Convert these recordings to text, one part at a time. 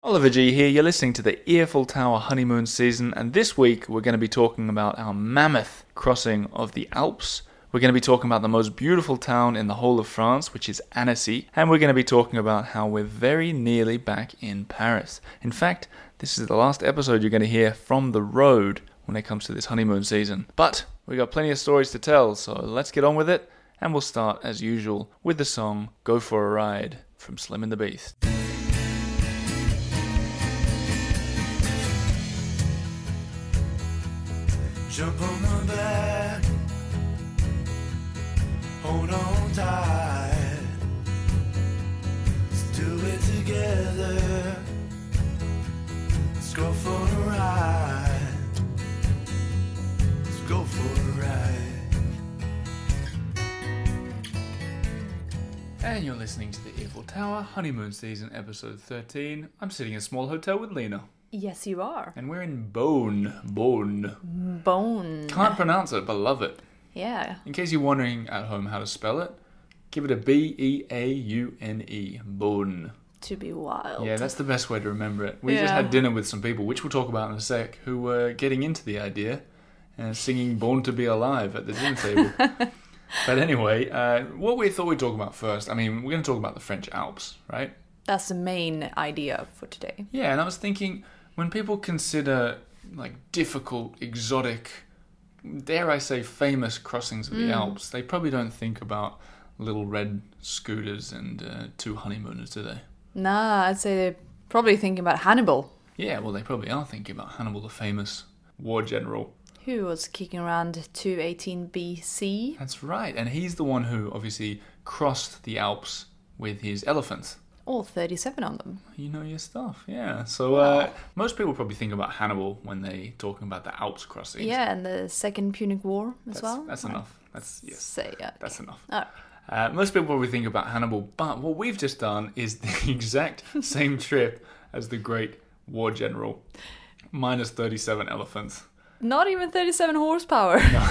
Oliver G here, you're listening to the Earful Tower honeymoon season, and this week we're going to be talking about our mammoth crossing of the Alps. We're going to be talking about the most beautiful town in the whole of France, which is Annecy, and we're going to be talking about how we're very nearly back in Paris. In fact, this is the last episode you're going to hear from the road when it comes to this honeymoon season. But we got plenty of stories to tell, so let's get on with it, and we'll start, as usual, with the song Go For A Ride from Slim and the Beast. Jump on my back, hold on tight, let's do it together, let's go for a ride, let's go for a ride. And you're listening to the Earful Tower honeymoon season episode 13. I'm sitting in a small hotel with Lena. Yes, you are. And we're in Beaune. Bone. Can't pronounce it, but love it. Yeah. In case you're wondering at home how to spell it, give it a B-E-A-U-N-E. Beaune. To be wild. Yeah, that's the best way to remember it. We just had dinner with some people, which we'll talk about in a sec, who were getting into the idea and singing Born to Be Alive at the dinner table. But anyway, what we thought we'd talk about first, I mean, we're going to talk about the French Alps, right? That's the main idea for today. Yeah, and I was thinking, when people consider like difficult, exotic, dare I say famous crossings of the Alps, they probably don't think about little red scooters and two honeymooners, do they? Nah, I'd say they're probably thinking about Hannibal. Yeah, well, they probably are thinking about Hannibal, the famous war general. Who was kicking around 218 BC. That's right, and he's the one who obviously crossed the Alps with his elephants. All 37 on them. You know your stuff, yeah. So most people probably think about Hannibal when they're talking about the Alps crossings. Yeah, and the Second Punic War as well. That's enough. That's That's enough. Oh. Most people probably think about Hannibal, but what we've just done is the exact same trip as the great war general, minus 37 elephants. Not even 37 horsepower. No.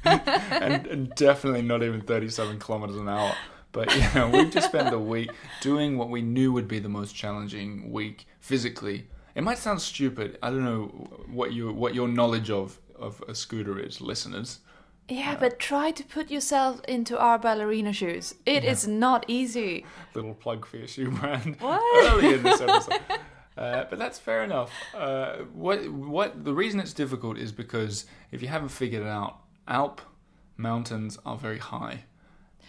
and definitely not even 37 kilometers an hour. But, we've just spent a week doing what we knew would be the most challenging week physically. It might sound stupid. I don't know what your knowledge of a scooter is, listeners. Yeah, but try to put yourself into our ballerina shoes. It is not easy. Little plug for your shoe brand. What? Early in this episode. But that's fair enough. What the reason it's difficult is because if you haven't figured it out, Alp mountains are very high.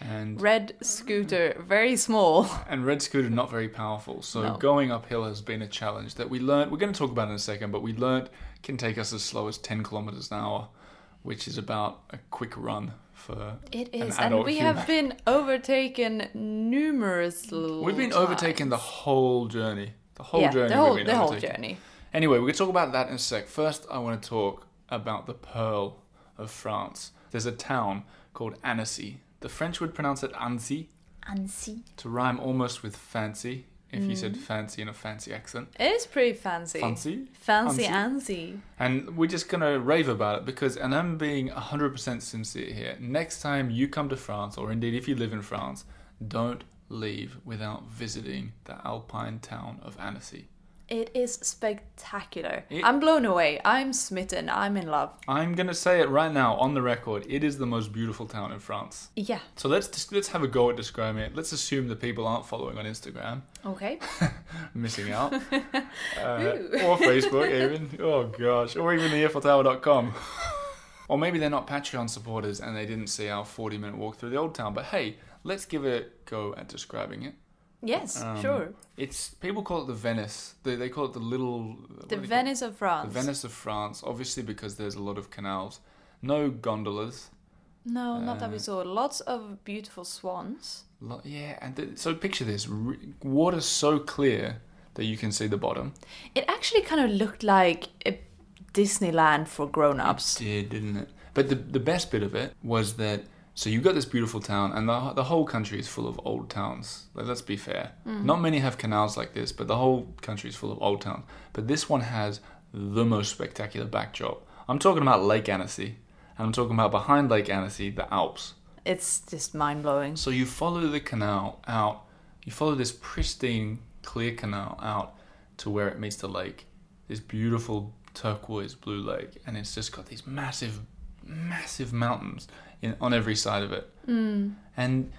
And red scooter, very small. And red scooter, not very powerful. So No. Going uphill has been a challenge that we learned. We're going to talk about it in a second, but we learned can take us as slow as 10 kilometers an hour, which is about a quick run for It an is, adult and we human. have been overtaken numerous We've been times. overtaken the whole journey. The whole journey. the whole we've been overtaken. journey. Anyway, we're going to talk about that in a sec. First, I want to talk about the Pearl of France. There's a town called Annecy. The French would pronounce it Annecy. Annecy. To rhyme almost with fancy, if you said fancy in a fancy accent. It is pretty fancy. Fancy? Fancy Annecy. And we're just going to rave about it because, and I'm being 100% sincere here, next time you come to France, or indeed if you live in France, don't leave without visiting the alpine town of Annecy. It is spectacular. I'm blown away. I'm smitten. I'm in love. I'm going to say it right now on the record. It is the most beautiful town in France. Yeah. So let's have a go at describing it. Let's assume that people aren't following on Instagram. Okay. Missing out. Or Facebook even. Oh gosh. Or even the EarfulTower.com. Or maybe they're not Patreon supporters and they didn't see our 40-minute walk through the old town. But hey, let's give it a go at describing it. Yes, sure. People call it the Venice. They call it the little... The Venice of France. The Venice of France, obviously because there's a lot of canals. No gondolas. No, not that we saw. Lots of beautiful swans. So picture this. Water so clear that you can see the bottom. It actually kind of looked like a Disneyland for grown-ups. It did, didn't it? But the best bit of it was that... So you've got this beautiful town, and the whole country is full of old towns. Let's be fair. Not many have canals like this, but the whole country is full of old towns. But this one has the most spectacular backdrop. I'm talking about Lake Annecy, and I'm talking about behind Lake Annecy, the Alps. It's just mind-blowing. So you follow the canal out, you follow this pristine, clear canal out to where it meets the lake. This beautiful turquoise blue lake, and it's just got these massive mountains on every side of it. And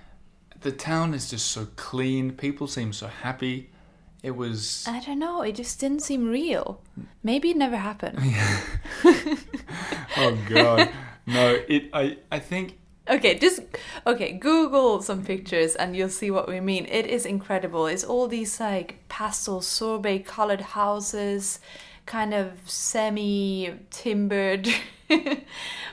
the town is just so clean. People seem so happy. It was... I don't know. It just didn't seem real. Maybe it never happened. Oh, God. No, I think... Okay, Google some pictures and you'll see what we mean. It is incredible. It's all these like pastel sorbet colored houses, kind of semi-timbered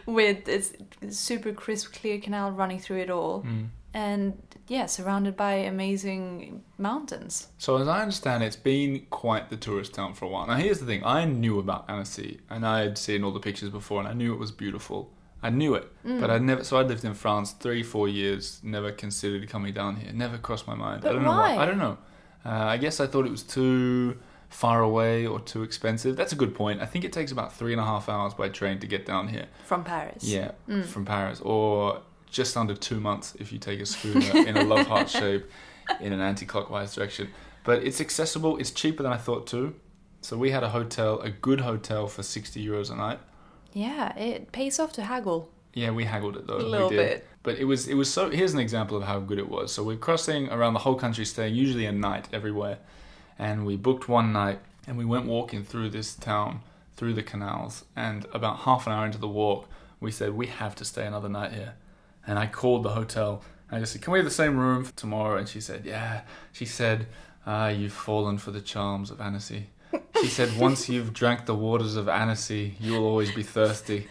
with this super crisp, clear canal running through it all. And yeah, surrounded by amazing mountains. So as I understand, it's been quite the tourist town for a while. Now here's the thing, I knew about Annecy and I had seen all the pictures before and I knew it was beautiful. I knew it, but I'd never. So I lived in France 3-4 years. Never considered coming down here. Never crossed my mind. But I don't know why? I don't know. I guess I thought it was too far away or too expensive. That's a good point. I think it takes about 3.5 hours by train to get down here. From Paris. Yeah, from Paris, or just under 2 months if you take a scooter in a love heart shape in an anti-clockwise direction. But it's accessible. It's cheaper than I thought too. So we had a good hotel for 60 euros a night. Yeah, it pays off to haggle. Yeah, we haggled it though. A little bit. But it was so. Here's an example of how good it was. So we're crossing around the whole country, staying usually a night everywhere, and we booked one night and we went walking through this town, through the canals, and about half an hour into the walk, we said we have to stay another night here, and I called the hotel and I just said, can we have the same room for tomorrow? And she said, yeah. She said, you've fallen for the charms of Annecy. She said, once you've drank the waters of Annecy, you'll always be thirsty.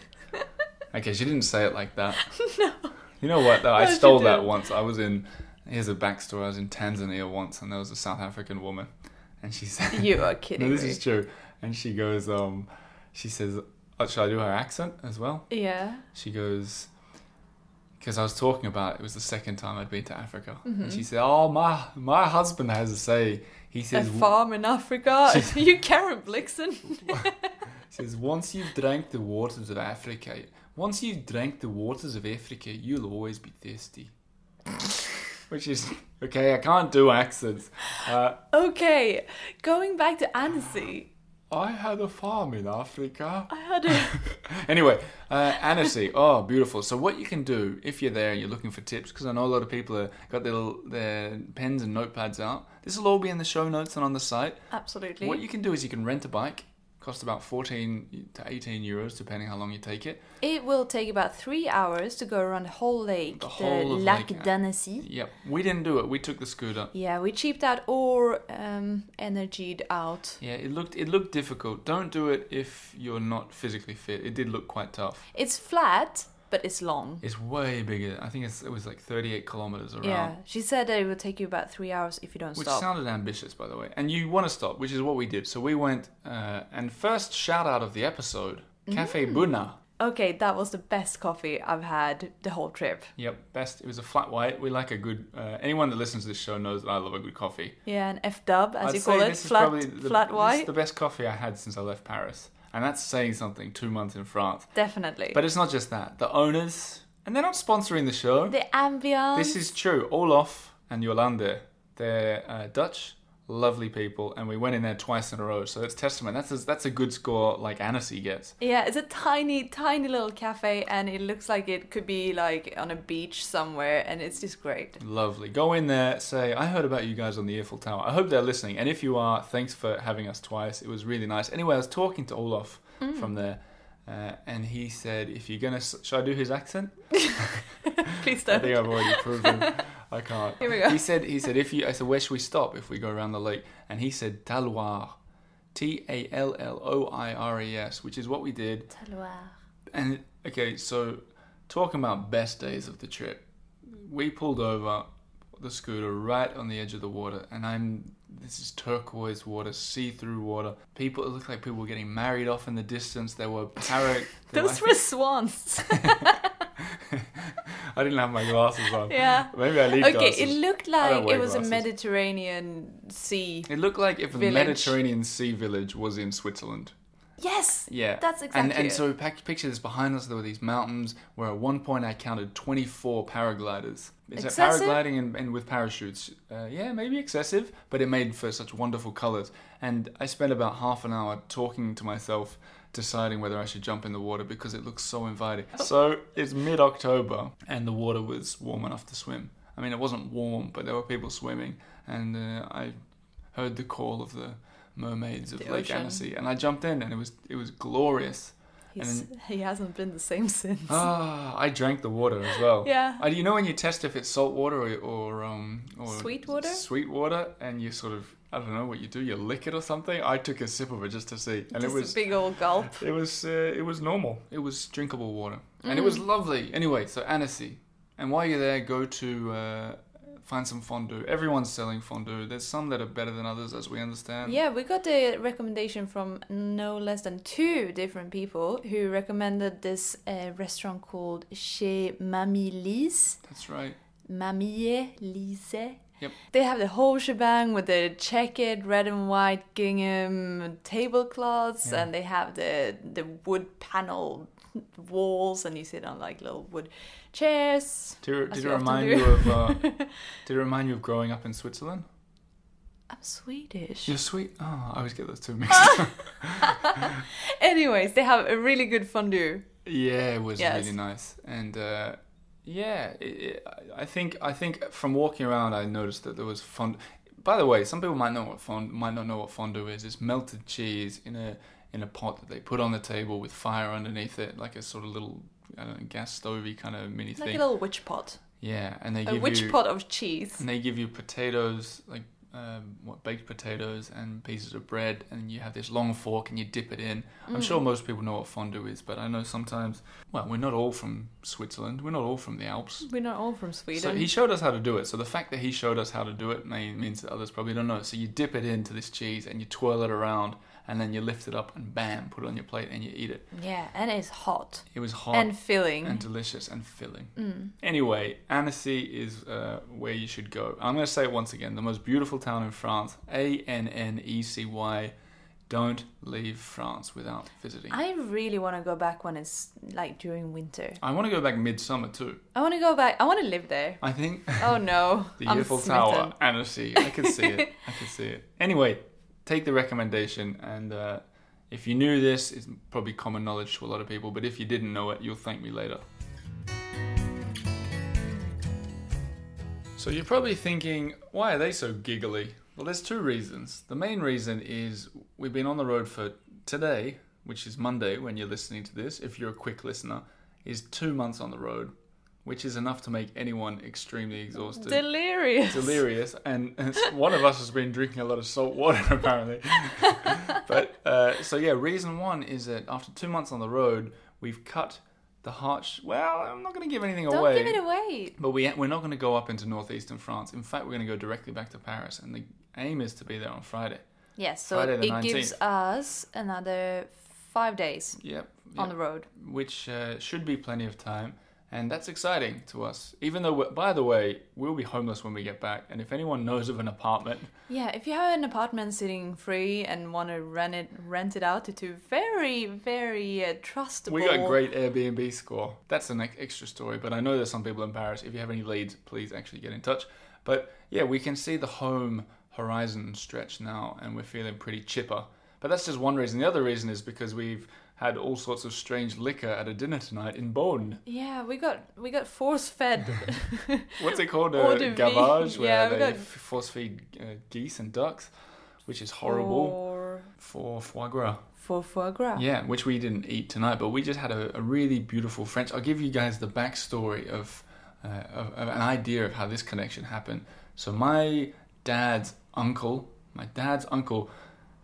Okay, she didn't say it like that. No. You know what, though? I stole that once. Here's a backstory. I was in Tanzania once, and there was a South African woman. And she said... You are kidding No, me. this is true. And she goes, she says, shall I do her accent as well? Yeah. She goes... Because I was talking about, it was the second time I'd been to Africa. And she said, oh, my husband has a say. He says... A farm in Africa? You Karen Blixen? Says, once you've drank the waters of Africa, you'll always be thirsty. Which is, okay, I can't do accents. Okay, going back to Annecy. I had a farm in Africa. I had a... Anyway, Annecy, oh, beautiful. So what you can do, if you're there and you're looking for tips, because I know a lot of people have got their pens and notepads out. This will all be in the show notes and on the site. Absolutely. What you can do is you can rent a bike. Cost about 14 to 18 euros, depending how long you take it. It will take about 3 hours to go around the whole lake. The whole of Lac Lake d'Annecy. Yep. We didn't do it. We took the scooter. Yeah, we cheaped out or energied out. Yeah, it looked difficult. Don't do it if you're not physically fit. It did look quite tough. It's flat, but it's long. It's way bigger. I think it was like 38 kilometers around. Yeah, she said that it would take you about 3 hours if you don't Which stop. sounded ambitious, by the way. And you want to stop, which is what we did. So we went, and first shout out of the episode, Café Buna. Okay, that was the best coffee I've had the whole trip. Yep, best. It was a flat white. We like a good... anyone that listens to this show knows that I love a good coffee. Yeah, an F-dub, as I'd you say call it, this is flat probably flat This white. is the best coffee I had since I left Paris. And that's saying something, 2 months in France. Definitely. But it's not just that. The owners... And they're not sponsoring the show. The ambience. This is true. Olaf and Jolande, they're Dutch, lovely people, and we went in there twice in a row. So that's testament. That's a good score like Annecy gets. Yeah, it's a tiny, tiny little cafe, and it looks like it could be like on a beach somewhere, and it's just great. Lovely. Go in there, say, I heard about you guys on the Earful Tower. I hope they're listening. And if you are, thanks for having us twice. It was really nice. Anyway, I was talking to Olaf from there. And he said, if you're going to... Should I do his accent? Please I don't. think I've already proven I can't. Here we go. He said, if you... I said, where should we stop if we go around the lake? And he said, Talloires. Talloires, which is what we did. Talloires. And, okay, so talking about best days of the trip, we pulled over the scooter right on the edge of the water, and this is turquoise water, see-through water. It looked like people were getting married off in the distance. There were parrot... Those were swans. I didn't have my glasses on. Yeah. Maybe I need glasses. Okay, it looked I don't like wear it was glasses. a Mediterranean Sea. It looked like if Village. the Mediterranean Sea village was in Switzerland. Yes. Yeah. That's exactly And it. so picture this behind us. There were these mountains where at one point I counted 24 paragliders. Is that Excessive? paragliding and with parachutes? Yeah, maybe excessive, but it made for such wonderful colours. And I spent about half an hour talking to myself, deciding whether I should jump in the water because it looks so inviting. So it's mid-October and the water was warm enough to swim. I mean, it wasn't warm, but there were people swimming, and I heard the call of the mermaids of The Lake ocean. Annecy, and I jumped in, and it was glorious. He hasn't been the same since. I drank the water as well. Yeah. You know when you test if it's salt water or Sweet water? Sweet water, and you sort of, I don't know what you do, you lick it or something. I took a sip of it just to see, and Just it was a big old gulp. it was normal. It was drinkable water, and it was lovely. Anyway, so Annecy, and while you're there, go to find some fondue. Everyone's selling fondue. There's some that are better than others, as we understand. Yeah, we got a recommendation from no less than 2 different people who recommended this restaurant called Chez Mamie Lise. That's right. Mamie Lise. Yep. They have the whole shebang with the checkered red and white gingham tablecloths, Yeah. and they have the wood panel walls, and you sit on like little wood chairs. Did as it we often remind do. you of? Did it remind you of growing up in Switzerland? I'm Swedish. You're sweet. Oh, I always get those two mixed up. Anyways, they have a really good fondue. Yeah, it was Yes. really nice, and I think from walking around, I noticed that there was fondue. By the way, some people might not know what fondue is. It's melted cheese in a pot that they put on the table with fire underneath it, like a sort of little, I don't know, gas stovey kind of mini Like thing. a little witch pot. Yeah, and they A give witch you pot of cheese. and they give you potatoes, like baked potatoes and pieces of bread, and you have this long fork and you dip it in. I'm sure most people know what fondue is, but I know sometimes, well, we're not all from Switzerland, we're not all from the Alps. We're not all from Sweden. So he showed us how to do it. So the fact that he showed us how to do it means that others probably don't know. So you dip it into this cheese and you twirl it around, and then you lift it up and bam, put it on your plate and you eat it. Yeah, and it's hot. It was hot And filling. and delicious and filling. Anyway, Annecy is where you should go. I'm going to say it once again. The most beautiful town in France. Annecy. Don't leave France without visiting. I really want to go back when it's like during winter. I want to go back midsummer too. I want to go back. I want to live there. I think Oh no. the I'm Earful smitten. Tower, Annecy. I can see it. I can see it. Anyway, take the recommendation, and if you knew this, it's probably common knowledge to a lot of people, but if you didn't know it, you'll thank me later. So you're probably thinking, why are they so giggly? Well, there's 2 reasons. The main reason is we've been on the road for today, which is Monday when you're listening to this, if you're a quick listener, is 2 months on the road, which is enough to make anyone extremely exhausted. Delirious, and one of us has been drinking a lot of salt water apparently. But so yeah, reason 1 is that after 2 months on the road, we've cut the harsh. Well, I'm not going to give anything Don't away. give it away. But we're not going to go up into northeastern France. In fact, we're going to go directly back to Paris, and the aim is to be there on Friday. Yes, so Friday the it 19th. gives us another 5 days Yep. on the road. Which should be plenty of time. And that's exciting to us. Even though, by the way, we'll be homeless when we get back. And if anyone knows of an apartment... Yeah, if you have an apartment sitting free and want to rent it out to 2 very, very trustable... We got a great Airbnb score. That's an extra story. But I know there's some people in Paris. If you have any leads, please actually get in touch. But yeah, we can see the home horizon stretch now. And we're feeling pretty chipper. But that's just one reason. The other reason is because we've had all sorts of strange liquor at a dinner tonight in Beaune. Yeah, we got force-fed. What's it called? Eau de vie. Gavage, where Yeah, we they got- force-feed geese and ducks, which is horrible for foie gras. For foie gras. Yeah, which we didn't eat tonight, but we just had a really beautiful French. I'll give you guys the backstory of an idea of how this connection happened. So my dad's uncle,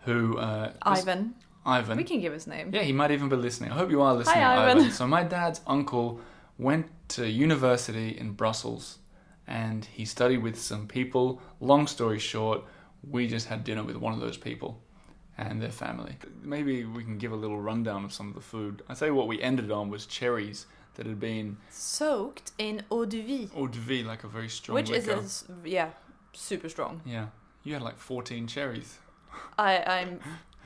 who... Ivan. We can give his name. Yeah, he might even be listening. I hope you are listening, Hi, Ivan. So my dad's uncle went to university in Brussels, and he studied with some people. Long story short, we just had dinner with one of those people and their family. Maybe we can give a little rundown of some of the food. I say what we ended on was cherries that had been Soaked in eau de vie. eau de vie, like a very strong Which liquor. is super strong. Yeah, you had like 14 cherries. I'm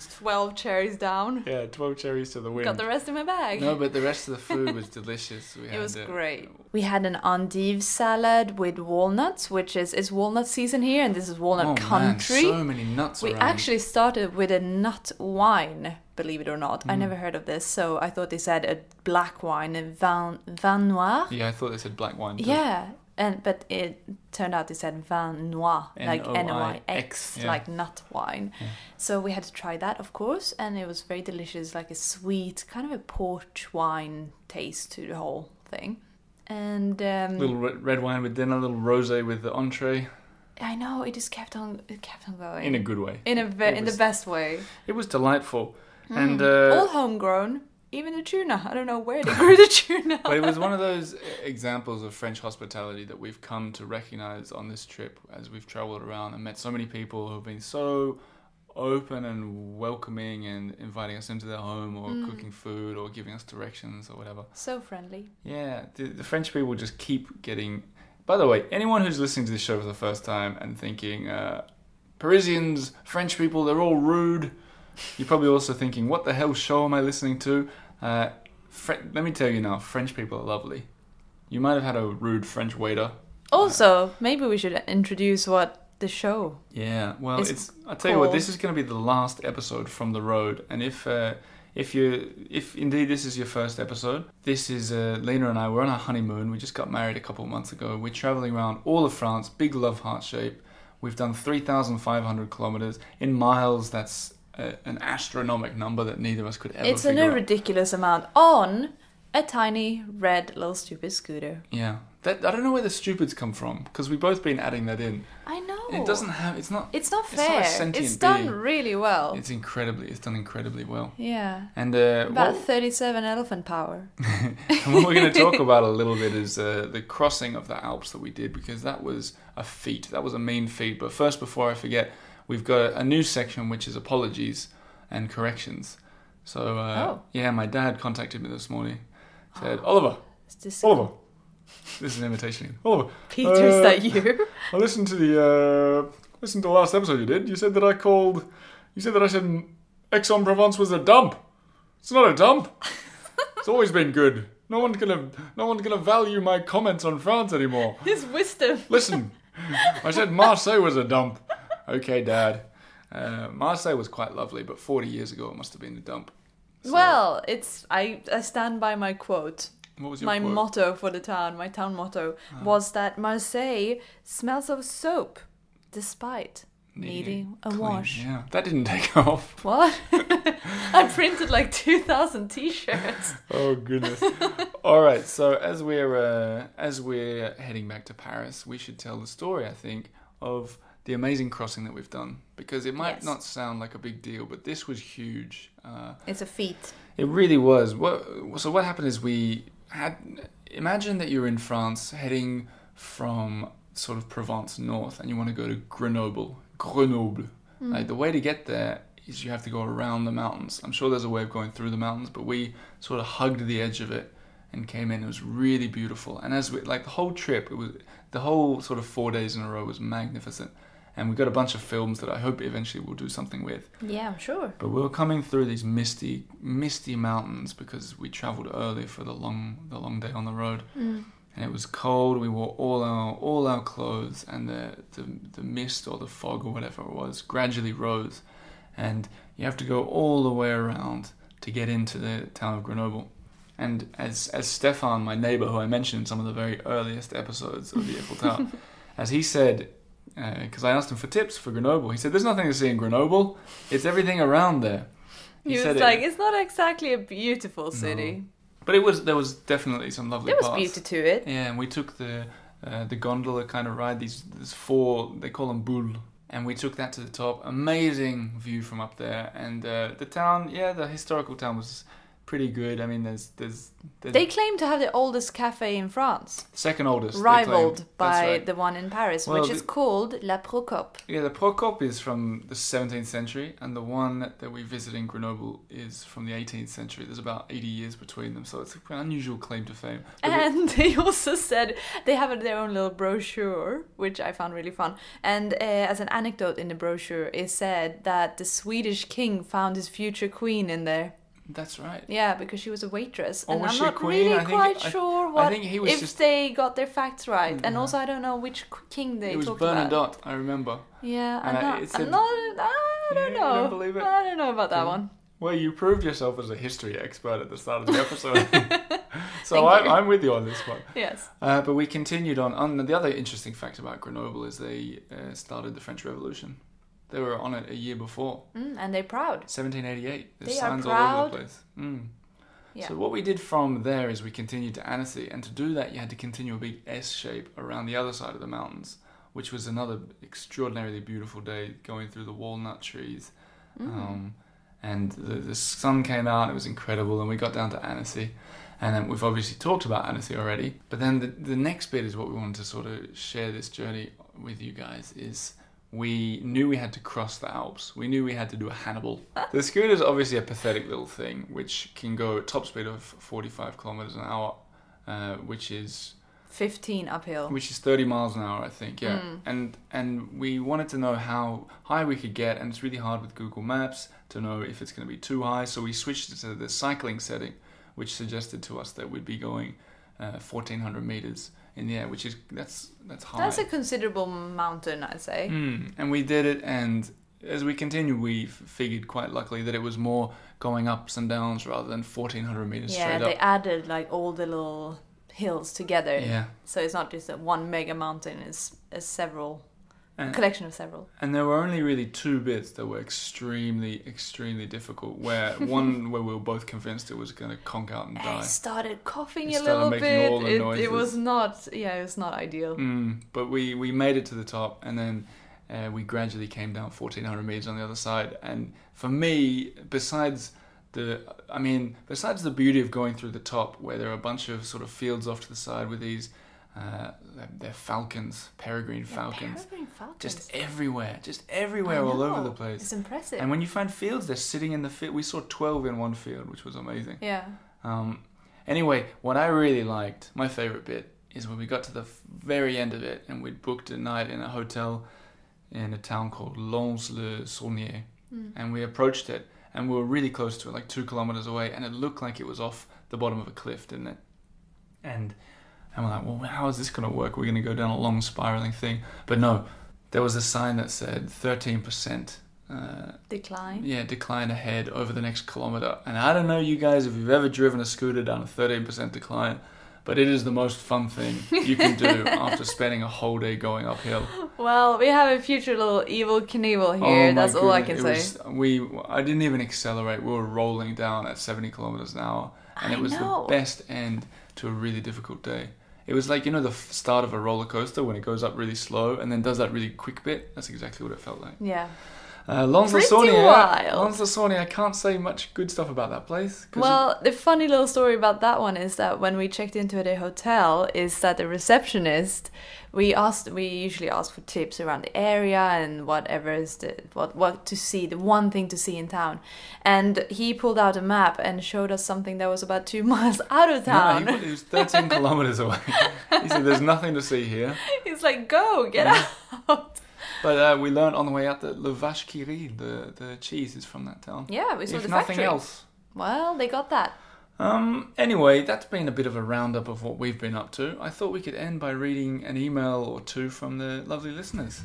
12 cherries down. Yeah, 12 cherries to the wind. Got the rest in my bag. No, but the rest of the food was delicious. It was great. We had an endive salad with walnuts, which is walnut season here, and this is walnut country. Man, so many nuts We around. actually started with a nut wine, believe it or not. I never heard of this, so I thought they said a black wine, a vin noir. Yeah, I thought they said black wine too. Yeah, but it turned out they said vin noir, like N-O-I-X, yeah. like nut wine. Yeah. So we had to try that, of course, and it was very delicious, like a sweet, kind of a port wine taste to the whole thing. And little red wine with dinner, little rosé with the entree. I know, it kept on going. In a good way. In the best way. It was delightful. And all homegrown. Even the tuna. I don't know where they grew the tuna. But it was one of those examples of French hospitality that we've come to recognize on this trip as we've traveled around and met so many people who have been so open and welcoming and inviting us into their home or cooking food or giving us directions or whatever. So friendly. Yeah, the French people just keep getting... By the way, anyone who's listening to this show for the first time and thinking, Parisians, French people, they're all rude. You're probably also thinking, what the hell show am I listening to? Let me tell you now, French people are lovely. You might have had a rude French waiter. Also, maybe we should introduce what the show. Yeah, well, I'll tell you what, this is going to be the last episode from the road, and if indeed this is your first episode, this is Lena and I. We're on our honeymoon. We just got married a couple of months ago. We're traveling around all of France, big love heart shape. We've done 3,500 kilometers in miles. That's an astronomical number that neither of us could ever It's figure out. ridiculous amount on a tiny red little stupid scooter. Yeah. I don't know where the stupids come from, because we've both been adding that in. I know. And it doesn't have... It's not fair. It's not a sentient It's done being. really well. It's done incredibly well. Yeah. And about 37 elephant power. And what we're going to talk about a little bit is the crossing of the Alps that we did, because that was a feat. That was a mean feat. But first, before I forget, we've got a new section which is apologies and corrections. So, yeah, my dad contacted me this morning. Said, Oliver, this is an imitation. Oliver, Peter, is that you? I listened to the last episode you did. You said that I said Aix-en-Provence was a dump. It's not a dump. It's always been good. No one's gonna value my comments on France anymore. His wisdom. Listen, I said Marseille was a dump. Okay, Dad. Marseille was quite lovely, but 40 years ago it must have been a dump. So, well, I stand by my quote. What was your my quote? Motto for the town, my town motto, was that Marseille smells of soap, despite needing a wash. Yeah, that didn't take off. What? I printed like 2,000 t-shirts. Oh goodness! All right, so as we're heading back to Paris, we should tell the story, I think, of the amazing crossing that we've done, because it might not sound like a big deal, but this was huge. It's a feat. It really was. So what happened is imagine that you're in France heading from sort of Provence north and you want to go to Grenoble. Like, the way to get there is you have to go around the mountains. I'm sure there's a way of going through the mountains, but we sort of hugged the edge of it and came in. It was really beautiful. And the whole trip, the whole sort of 4 days in a row was magnificent. And we got a bunch of films that I hope eventually we'll do something with. Yeah, I'm sure. But we were coming through these misty mountains because we travelled early for the long day on the road. And it was cold. We wore all our clothes, and the mist or the fog or whatever it was gradually rose. And you have to go all the way around to get into the town of Grenoble. And as Stefan, my neighbour, who I mentioned in some of the very earliest episodes of the Earful Tower, as he said, because I asked him for tips for Grenoble, he said, "There's nothing to see in Grenoble. It's everything around there." He was like, "It's not exactly a beautiful city." No. But there was definitely some lovely parts. There was beauty to it. Yeah, and we took the gondola kind of ride. There's 4, they call them boules, and we took that to the top. Amazing view from up there, and the town, the historical town was pretty good. I mean, there's They claim to have the oldest cafe in France, second oldest, they rivaled claim. by That's right. the one in Paris, Well, which is called La Procope. Yeah, the Procope is from the 17th century, and the one that we visit in Grenoble is from the 18th century. There's about 80 years between them, so it's an unusual claim to fame. But And they also said they have their own little brochure, which I found really fun. And as an anecdote in the brochure, it said that the Swedish king found his future queen in there. that's right. Yeah, because she was a waitress. Or And was I'm she a not queen? really I think- quite sure I what think he was if just- they got their facts right. And Yeah. also, I don't know which king they It was talked about. Bernadotte, I remember. Yeah, And I'm I- not. it said- I don't You know. don't believe it? I don't know about that Yeah. one. Well, you proved yourself as a history expert at the start of the episode. So Thank you. I'm with you on this one. Yes. But we continued on. The other interesting fact about Grenoble is they started the French Revolution. They were on it a year before, And they're proud. 1788. There's They are signs all over proud. the place. Mm. Yeah. So what we did from there is we continued to Annecy, and to do that you had to continue a big S shape around the other side of the mountains, which was another extraordinarily beautiful day, going through the walnut trees. And the sun came out, it was incredible, and we got down to Annecy. And then we've obviously talked about Annecy already, but then the next bit is what we wanted to sort of share this journey with you guys is we knew we had to cross the Alps. We knew we had to do a Hannibal. The scooter is obviously a pathetic little thing, which can go at top speed of 45 kilometers an hour, which is 15 uphill. 30 miles an hour, I think, yeah. And we wanted to know how high we could get, and it's really hard with Google Maps to know if it's going to be too high, so we switched it to the cycling setting, which suggested to us that we'd be going 1,400 meters in the air, which is that's high. That's a considerable mountain, I'd say. And we did it, and as we continued, we figured quite luckily that it was more going ups and downs rather than 1,400 meters Yeah, straight they up. added like all the little hills together. Yeah. So it's not just a one mega mountain, it's a collection of several. And there were only really two bits that were extremely, extremely difficult. Where one where we were both convinced it was going to conk out and die. I started coughing It a started little making bit. all the noises. It was not. Yeah, it was not ideal. But we made it to the top, and then we gradually came down 1,400 meters on the other side. And for me, besides the beauty of going through the top, where there are a bunch of sort of fields off to the side with these, they're falcons, peregrine falcons. Peregrine falcons. Just everywhere, I all know. over the place. It's impressive. And when you find fields, they're sitting in the field. We saw 12 in one field, which was amazing. Yeah. Anyway, what I really liked, my favorite bit, is when we got to the very end of it, and we'd booked a night in a hotel in a town called Lons-le-Saulnier. And we approached it, and we were really close to it, like 2 kilometers away, and it looked like it was off the bottom of a cliff, didn't it? And we're like, well, how is this going to work? We're going to go down a long spiraling thing. But no, there was a sign that said 13% Decline. yeah, decline ahead over the next kilometer. And I don't know, you guys, if you've ever driven a scooter down a 13% decline, but it is the most fun thing you can do after spending a whole day going uphill. Well, we have a future little evil Knievel here. my That's all I can goodness. say. I didn't even accelerate. We were rolling down at 70 kilometers an hour, and I it was know. the best end to a really difficult day. It was like, the start of a roller coaster when it goes up really slow and then does that really quick bit. That's exactly what it felt like. Yeah. Lons-le-Saulnier. wild. Lons-le-Saulnier. I can't say much good stuff about that place. Well, the funny little story about that one is that when we checked into the hotel, is that the receptionist, we usually ask for tips around the area and whatever is what to see, the one thing to see in town, and he pulled out a map and showed us something that was about 2 miles out of town. No, he was 13 kilometers away. He said, "There's nothing to see here." He's like, "Go, get out." But we learned on the way out that le vache qui rit, the cheese, is from that town. Yeah, we saw if the nothing factory. else. Well, they got that. Anyway, that's been a bit of a roundup of what we've been up to. I thought we could end by reading an email or two from the lovely listeners.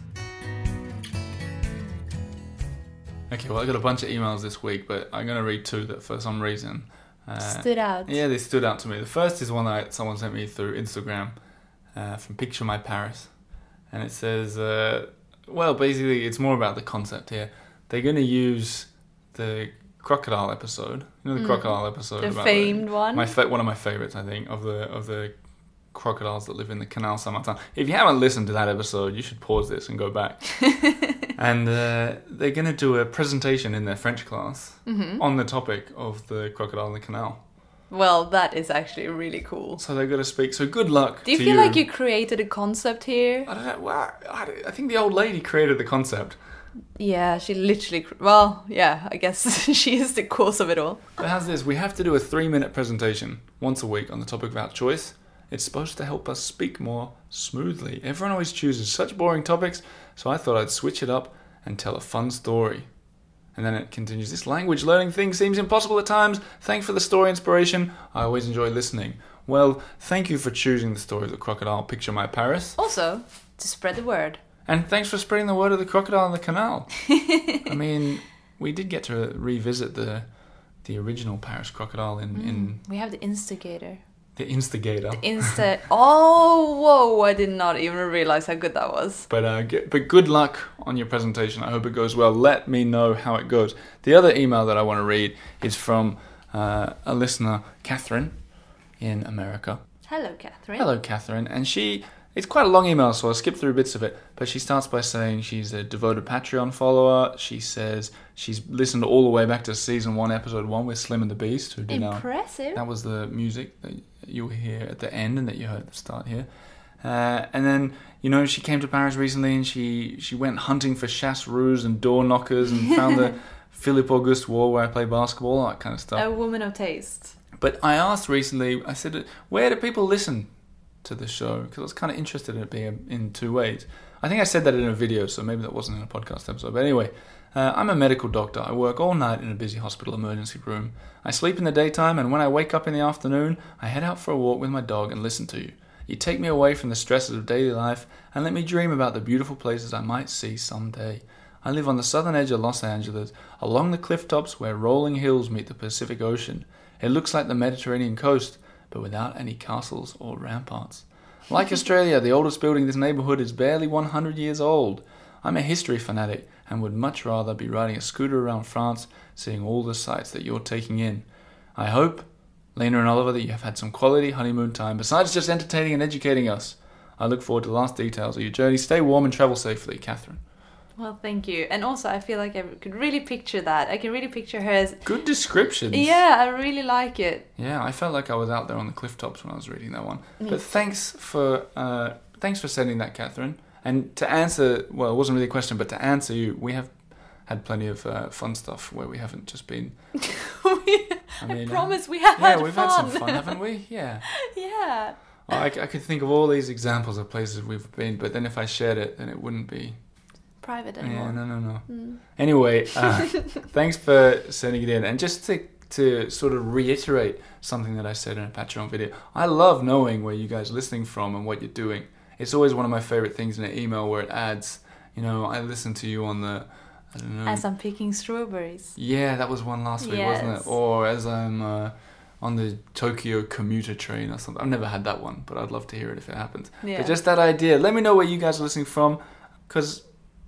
Okay, well, I got a bunch of emails this week, but I'm going to read two that for some reason Stood out. Yeah, they stood out to me. The first is one that someone sent me through Instagram from Picture My Paris, and it says, well, basically, it's more about the concept here. They're going to use the crocodile episode. You know the crocodile episode, The about famed one. one of my favorites, I think, of the crocodiles that live in the Canal Saint-Martin. If you haven't listened to that episode, you should pause this and go back. And they're going to do a presentation in their French class on the topic of the crocodile in the canal. Well, that is actually really cool. So they've got to speak. So good luck Do you feel like you created a concept here? I don't know. Well, I think the old lady created the concept. Yeah, she literally... Well, yeah, I guess she is the cause of it all. But how's this? We have to do a 3-minute presentation once a week on the topic of our choice. It's supposed to help us speak more smoothly. Everyone always chooses such boring topics, so I thought I'd switch it up and tell a fun story. And then it continues, this language learning thing seems impossible at times. Thanks for the story inspiration. I always enjoy listening. Well, thank you for choosing the story of the crocodile Picture My Paris. Also, to spread the word. And thanks for spreading the word of the crocodile in the canal. I mean, we did get to revisit the original Paris crocodile in... We have the instigator. The instigator. Oh, whoa, I did not even realize how good that was. But good luck on your presentation. I hope it goes well. Let me know how it goes. The other email that I want to read is from a listener, Catherine, in America. Hello, Catherine. Hello, Catherine. And it's quite a long email, so I'll skip through bits of it. But she starts by saying she's a devoted Patreon follower. She says she's listened all the way back to season 1, episode 1 with Slim and the Beast. Who did Impressive. that was the music that you will hear at the end and that you heard at the start here. And then, she came to Paris recently and she went hunting for chasse rouges and door knockers and found the Philippe Auguste Wall where I play basketball, all that kind of stuff. A woman of taste. But I asked recently, I said, where do people listen to the show? Because I was kind of interested in it being in 2 ways. I think I said that in a video, so maybe that wasn't in a podcast episode. But anyway, I'm a medical doctor. I work all night in a busy hospital emergency room. I sleep in the daytime, and when I wake up in the afternoon, I head out for a walk with my dog and listen to you. You take me away from the stresses of daily life and let me dream about the beautiful places I might see someday. I live on the southern edge of Los Angeles, along the cliff tops where rolling hills meet the Pacific Ocean. It looks like the Mediterranean coast, but without any castles or ramparts. Like Australia, the oldest building in this neighbourhood is barely 100 years old. I'm a history fanatic and would much rather be riding a scooter around France, seeing all the sights that you're taking in. I hope, Lena and Oliver, that you have had some quality honeymoon time besides just entertaining and educating us. I look forward to the last details of your journey. Stay warm and travel safely, Catherine. Well, thank you. And also, I feel like I could really picture that. I can really picture her as... Good descriptions. Yeah, I really like it. Yeah, I felt like I was out there on the cliff tops when I was reading that one. But thanks for sending that, Catherine. And to answer, well, it wasn't really a question, but to answer you, we have had plenty of fun stuff where we haven't just been... I promise we have had fun. Yeah, we've had some fun, haven't we? Yeah. Yeah. Well, I could think of all these examples of places we've been, but then if I shared it, then it wouldn't be... private anymore. Yeah, no. Anyway, thanks for sending it in. And just to sort of reiterate something that I said in a Patreon video, I love knowing where you guys are listening from and what you're doing. It's always one of my favorite things in an email where it adds, I listen to you on the, I don't know. As I'm picking strawberries. Yeah, that was one last week, wasn't it? Or as I'm on the Tokyo commuter train or something. I've never had that one, but I'd love to hear it if it happens. Yeah. But just that idea, let me know where you guys are listening from, because...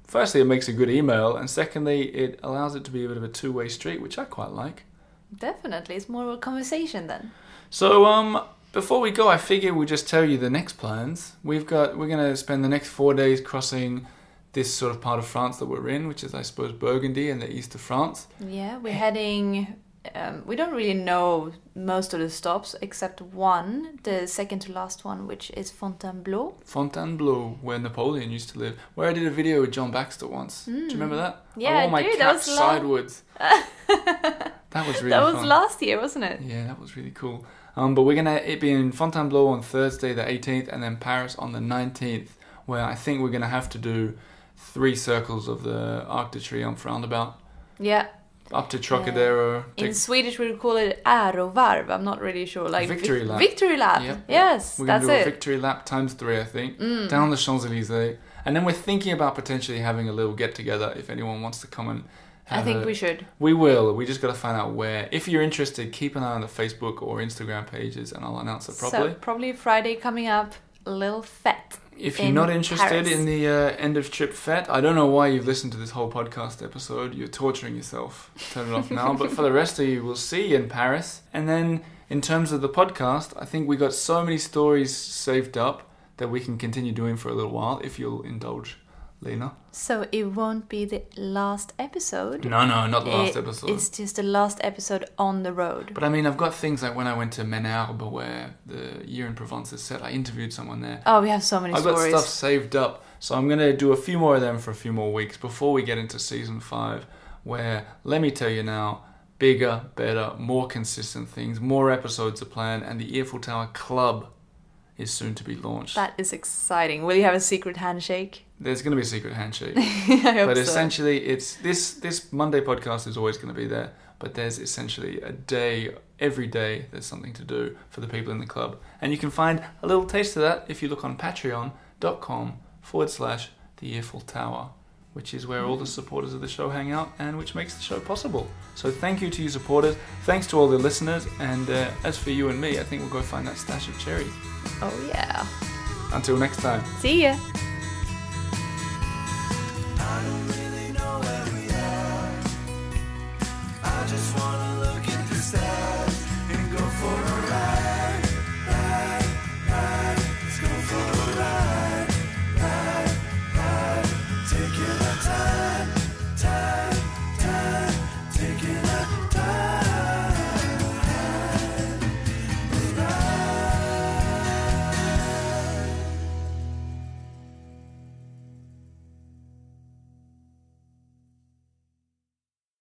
firstly, it makes a good email, and secondly, it allows it to be a bit of a two-way street, which I quite like. Definitely, it's more of a conversation then. So, before we go, I figure we'll just tell you the next plans. We're going to spend the next 4 days crossing this sort of part of France that we're in, which is, I suppose, Burgundy and the east of France. Yeah, we're heading... we don't really know most of the stops except one, the second to last one, which is Fontainebleau. Fontainebleau, where Napoleon used to live. Where I did a video with John Baxter once. Do you remember that? Yeah, I wore my cap sideways. That was really fun. That was last year, wasn't it? Yeah, that was really cool. But we're going to be in Fontainebleau on Thursday the 18th and then Paris on the 19th, where I think we're going to have to do 3 circles of the Arc de Triomphe roundabout. Yeah. Up to Trocadero. In Swedish we would call it Ärovarv. I'm not really sure. Like Victory lap. Victory lap. Yep. Yes, we're that's it. We're going to do a victory lap times 3, I think. Down the Champs-Élysées. And then we're thinking about potentially having a little get-together if anyone wants to come and I think we should. We will. We just got to find out where. If you're interested, keep an eye on the Facebook or Instagram pages and I'll announce it properly. So probably Friday coming up, a little fete. If you're not interested in the end of trip fete, I don't know why you've listened to this whole podcast episode. You're torturing yourself. Turn it off now. But for the rest of you, we'll see you in Paris. And then in terms of the podcast, I think we got so many stories saved up that we can continue doing for a little while if you'll indulge Lena. So it won't be the last episode. No, not the last episode. It's just the last episode on the road. But I mean, I've got things like when I went to Menarbe, where the Year in Provence is set. I interviewed someone there. Oh, we have so many stories. I've got stuff saved up. So I'm going to do a few more of them for a few more weeks before we get into season 5, where, let me tell you now, bigger, better, more consistent things, more episodes are planned, and the Earful Tower Club is soon to be launched. That is exciting. Will you have a secret handshake? There's going to be a secret handshake. I hope But so. essentially, it's this Monday podcast is always going to be there, but there's essentially a day, every day, there's something to do for the people in the club. And you can find a little taste of that if you look on patreon.com/the Earful Tower, which is where all the supporters of the show hang out and which makes the show possible. So thank you to you supporters, thanks to all the listeners, and as for you and me, I think we'll go find that stash of cherries. Oh yeah. Until next time. See ya.